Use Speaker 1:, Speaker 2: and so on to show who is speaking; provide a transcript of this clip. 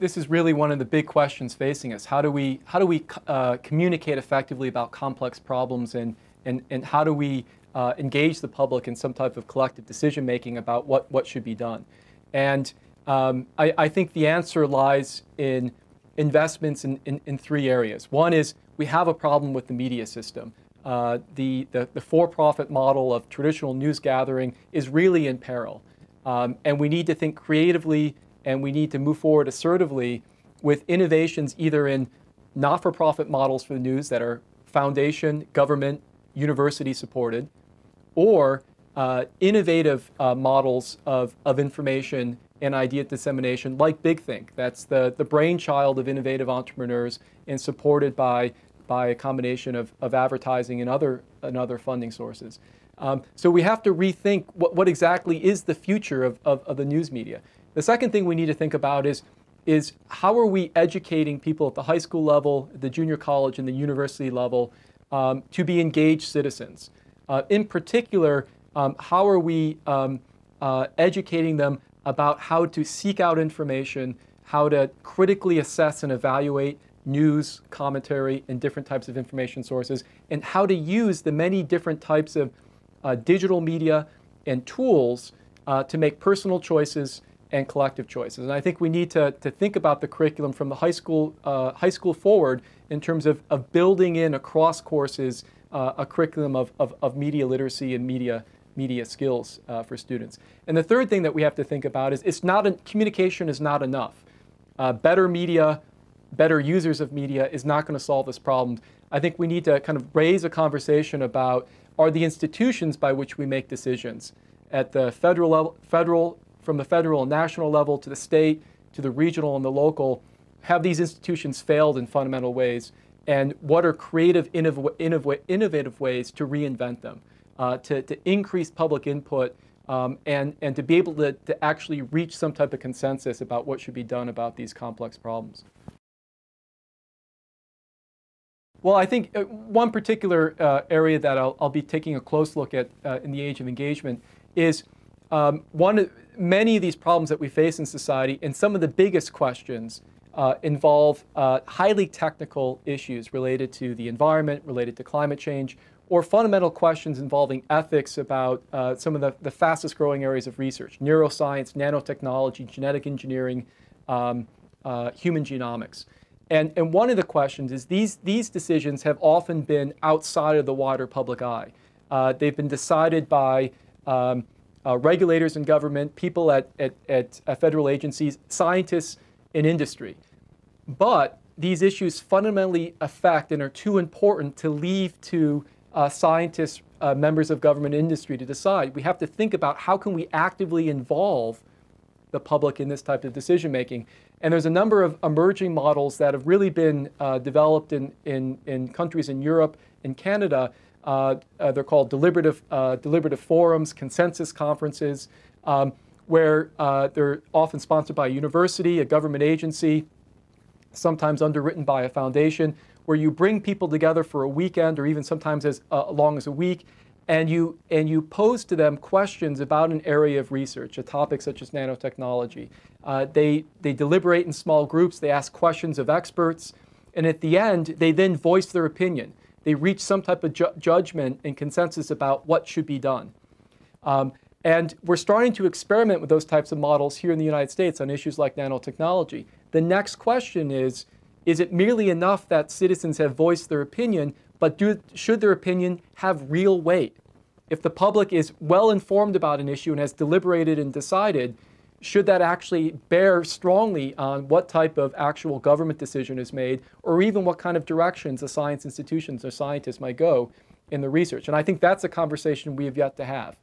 Speaker 1: this is really one of the big questions facing us. How do we communicate effectively about complex problems, and how do we engage the public in some type of collective decision making about what should be done? And I think the answer lies in investments in three areas. One is we have a problem with the media system. The for-profit model of traditional news gathering is really in peril. And we need to think creatively, and we need to move forward assertively with innovations either in not-for-profit models for the news that are foundation, government, university supported, or innovative models of information and idea dissemination like Big Think. That's the brainchild of innovative entrepreneurs and supported by a combination of advertising and other funding sources. So we have to rethink what exactly is the future of the news media. The second thing we need to think about is how are we educating people at the high school level, the junior college, and the university level to be engaged citizens. In particular, how are we educating them about how to seek out information, how to critically assess and evaluate news, commentary, and different types of information sources, and how to use the many different types of digital media and tools to make personal choices and collective choices. And I think we need to think about the curriculum from the high school forward in terms of building in across courses a curriculum of media literacy and media skills for students. And the third thing that we have to think about is communication is not enough. Better media, better users of media is not going to solve this problem. I think we need to kind of raise a conversation about, are the institutions by which we make decisions at the federal level, from the federal and national level to the state, to the regional and the local, have these institutions failed in fundamental ways? And what are creative, innovative ways to reinvent them, to increase public input, and to be able to actually reach some type of consensus about what should be done about these complex problems? Well, I think one particular area that I'll be taking a close look at in the age of engagement is many of these problems that we face in society, and some of the biggest questions involve highly technical issues related to the environment, related to climate change, or fundamental questions involving ethics about some of the fastest growing areas of research: neuroscience, nanotechnology, genetic engineering, human genomics. And one of the questions is these decisions have often been outside of the wider public eye. They've been decided by regulators in government, people at federal agencies, scientists in industry. But these issues fundamentally affect and are too important to leave to scientists, members of government industry to decide. We have to think about how can we actively involve the public in this type of decision making. And there's a number of emerging models that have really been developed in countries in Europe and Canada. They're called deliberative forums, consensus conferences, where they're often sponsored by a university, a government agency, sometimes underwritten by a foundation, where you bring people together for a weekend or even sometimes as long as a week, and you pose to them questions about an area of research, a topic such as nanotechnology. They deliberate in small groups, they ask questions of experts, and at the end, they then voice their opinion. They reach some type of judgment and consensus about what should be done. And we're starting to experiment with those types of models here in the United States on issues like nanotechnology. The next question is it merely enough that citizens have voiced their opinion, but should their opinion have real weight? If the public is well informed about an issue and has deliberated and decided, should that actually bear strongly on what type of actual government decision is made, or even what kind of directions the science institutions or scientists might go in the research? And I think that's a conversation we have yet to have.